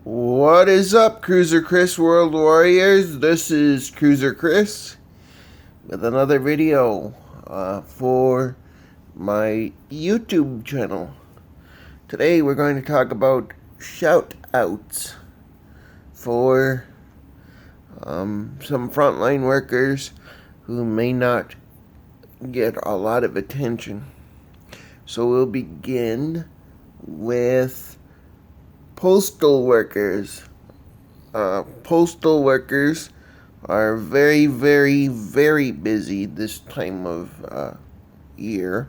What is up, Cruiser Chris World Warriors? This is Cruiser Chris with another video for my YouTube channel. Today we're going to talk about shout outs for some frontline workers who may not get a lot of attention. So we'll begin with postal workers. Postal workers are very, very busy this time of year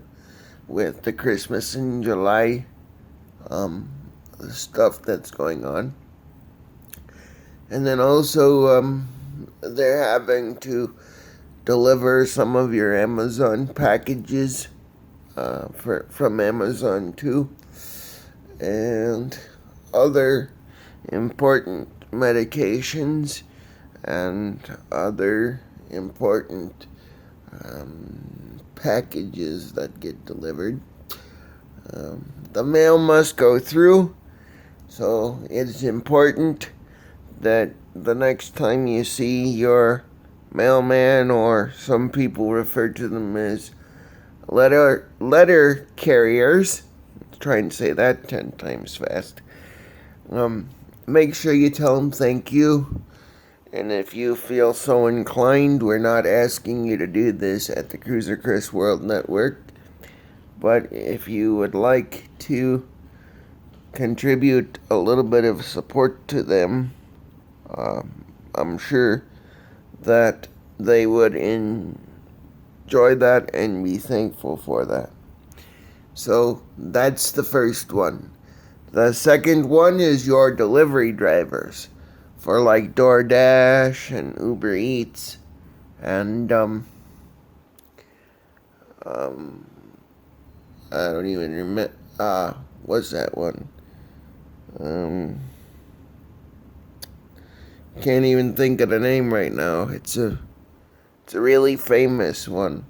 with the Christmas and July stuff that's going on. And then also they're having to deliver some of your Amazon packages from Amazon too, and other important medications and other important packages that get delivered. The mail must go through, so it's important that the next time you see your mailman, or some people refer to them as letter carriers, trying to say that 10 times fast, make sure you tell them thank you. And if you feel so inclined, we're not asking you to do this at the Cruiser Chris World Network, but if you would like to contribute a little bit of support to them, I'm sure that they would enjoy that and be thankful for that. So that's the first one. The second one is your delivery drivers for like DoorDash and Uber Eats and I don't even remember what's that one? Can't even think of the name right now. It's a really famous one.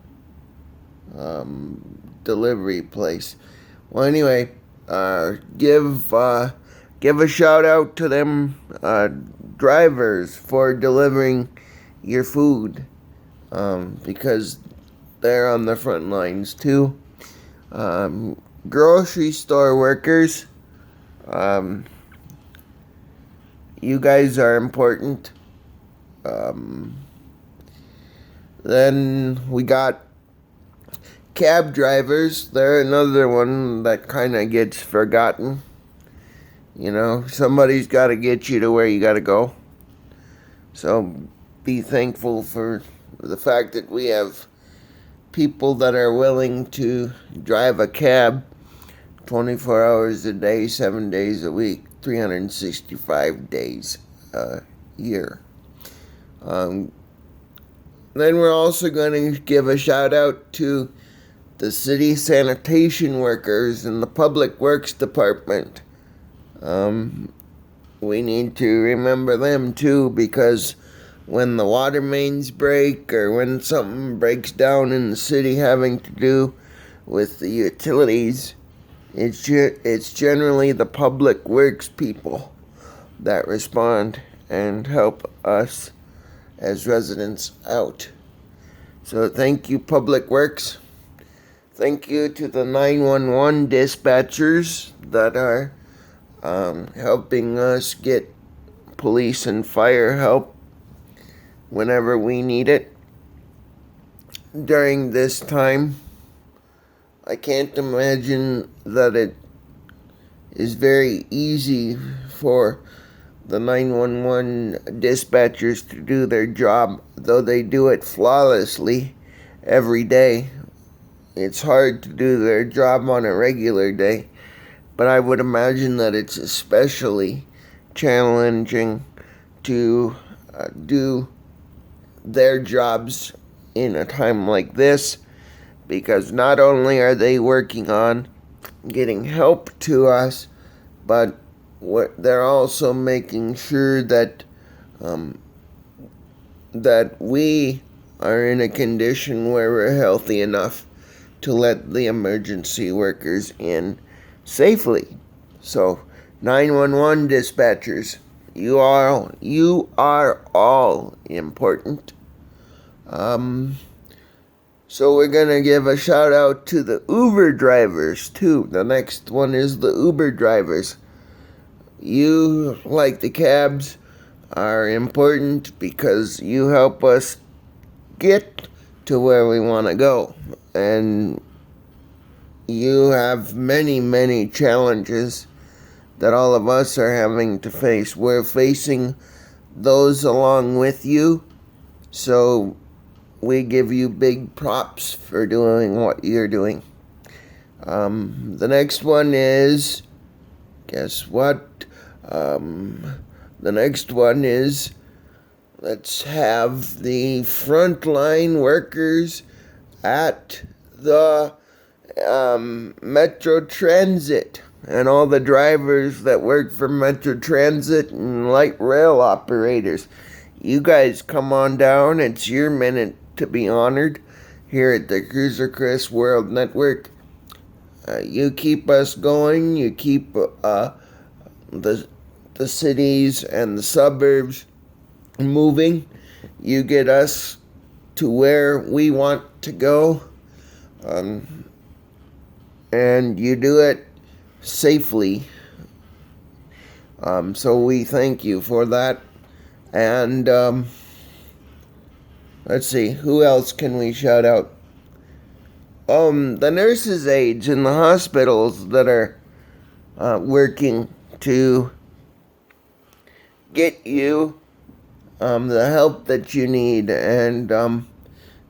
Delivery place. Well, anyway, give a shout out to them drivers for delivering your food, because they're on the front lines too. Grocery store workers, you guys are important. Then we got cab drivers. They're another one that kind of gets forgotten. You know, somebody's got to get you to where you got to go. So be thankful for the fact that we have people that are willing to drive a cab 24 hours a day, 7 days a week, 365 days a year. Then we're also going to give a shout out to the city sanitation workers and the public works department. We need to remember them too, because when the water mains break, or when something breaks down in the city having to do with the utilities, it's generally the public works people that respond and help us as residents out. So thank you, Public Works. Thank you to the 911 dispatchers that are helping us get police and fire help whenever we need it during this time. I can't imagine that it is very easy for the 911 dispatchers to do their job, though they do it flawlessly every day. It's hard to do their job on a regular day, but I would imagine that it's especially challenging to do their jobs in a time like this, because not only are they working on getting help to us, but they're also making sure that that we are in a condition where we're healthy enough to let the emergency workers in safely. So 911 dispatchers. You are all important. So we're gonna give a shout out to the Uber drivers too. The next one is the Uber drivers. You, like the cabs, are important because you help us get to where we want to go. And you have many, many challenges that all of us are having to face. We're facing those along with you. So we give you big props for doing what you're doing. The next one is, guess what? The next one is, let's have the frontline workers at the Metro Transit and all the drivers that work for Metro Transit and light rail operators. You guys come on down. It's your minute to be honored here at the Cruiser Chris World Network. You keep us going. You keep the cities and the suburbs moving. You get us to where we want to go. And you do it safely. So we thank you for that. And let's see, who else can we shout out? The nurses' aides in the hospitals that are working to get you the help that you need, and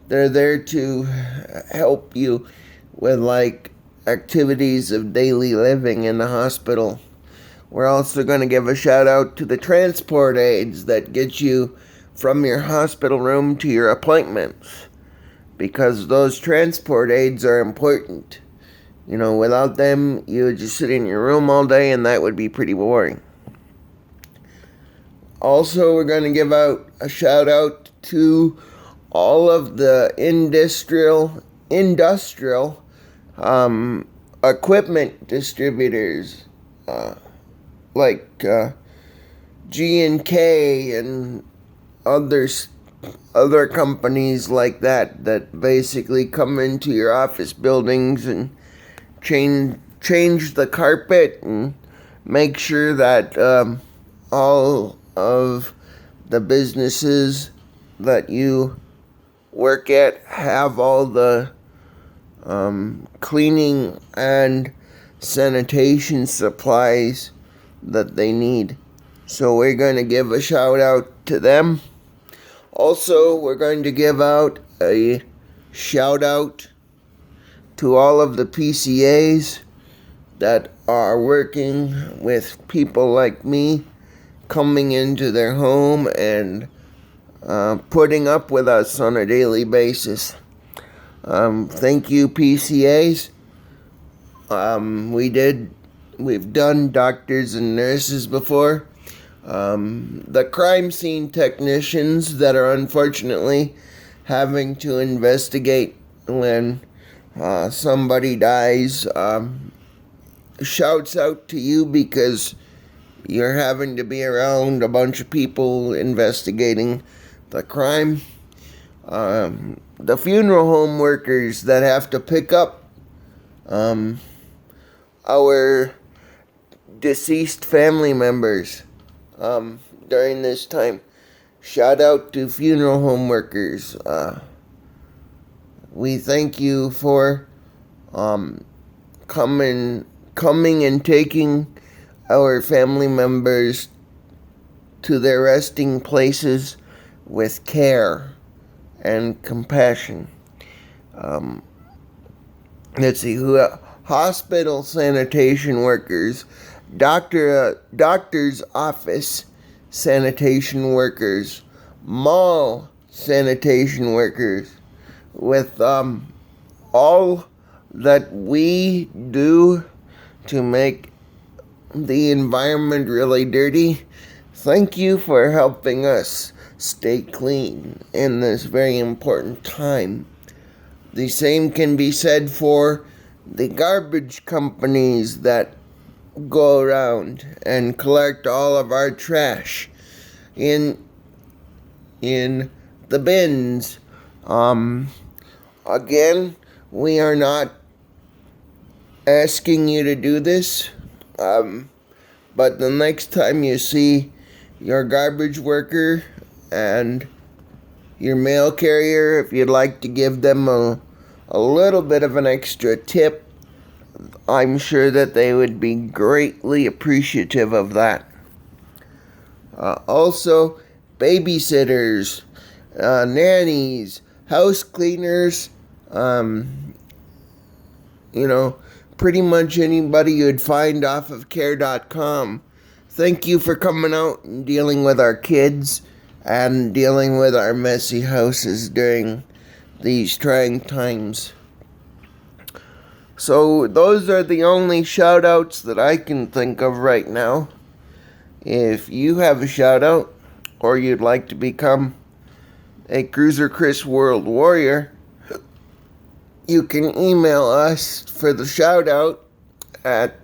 they're there to help you with like activities of daily living in the hospital. We're also going to give a shout out to the transport aides that get you from your hospital room to your appointments, because those transport aides are important. You know, without them, you would just sit in your room all day, and that would be pretty boring. Also, we're going to give out a shout out to all of the industrial equipment distributors, like G&K and other companies like that basically come into your office buildings and change the carpet and make sure that all of the businesses that you work at have all the cleaning and sanitation supplies that they need. So we're going to give a shout out to them. Also, we're going to give out a shout out to all of the PCAs that are working with people like me, coming into their home and putting up with us on a daily basis. Thank you, PCAs. We've done doctors and nurses before. The crime scene technicians that are unfortunately having to investigate when somebody dies, shouts out to you because you're having to be around a bunch of people investigating the crime. The funeral home workers that have to pick up our deceased family members during this time. Shout out to funeral home workers. We thank you for coming and taking our family members to their resting places with care and compassion. Let's see, hospital sanitation workers, doctor's office sanitation workers, mall sanitation workers, with all that we do to make the environment really dirty. Thank you for helping us stay clean in this very important time. The same can be said for the garbage companies that go around and collect all of our trash in the bins. Again, we are not asking you to do this, but the next time you see your garbage worker and your mail carrier, if you'd like to give them a little bit of an extra tip, I'm sure that they would be greatly appreciative of that. Also, babysitters, nannies, house cleaners, pretty much anybody you'd find off of care.com. Thank you for coming out and dealing with our kids and dealing with our messy houses during these trying times. So those are the only shout outs that I can think of right now. If you have a shout out or you'd like to become a Cruiser Chris World Warrior, you can email us for the shout out at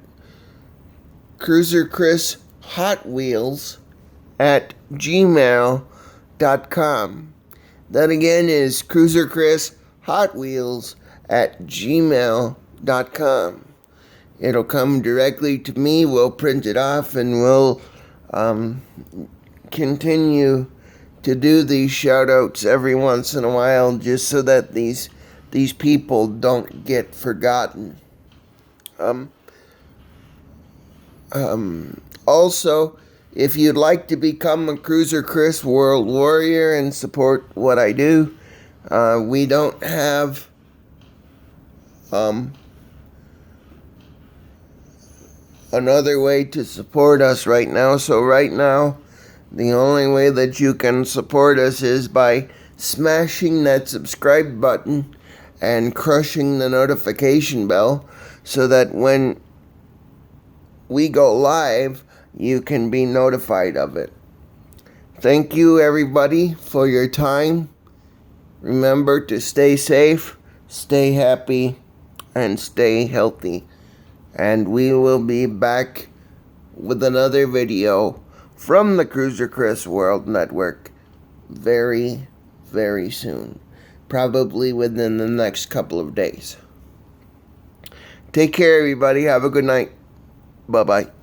cruiserchris.hotwheels@gmail.com. That again is cruiserchris.hotwheels@gmail.com. It'll come directly to me. We'll print it off and we'll continue to do these shout outs every once in a while, just so that these people don't get forgotten. Also, if you'd like to become a Cruiser Chris World Warrior and support what I do, we don't have another way to support us right now. So right now, the only way that you can support us is by smashing that subscribe button and crushing the notification bell, so that when we go live, you can be notified of it. Thank you, everybody, for your time. Remember to stay safe, stay happy, and stay healthy. And we will be back with another video from the Cruiser Chris World Network very, very soon. Probably within the next couple of days. Take care, everybody. Have a good night. Bye-bye.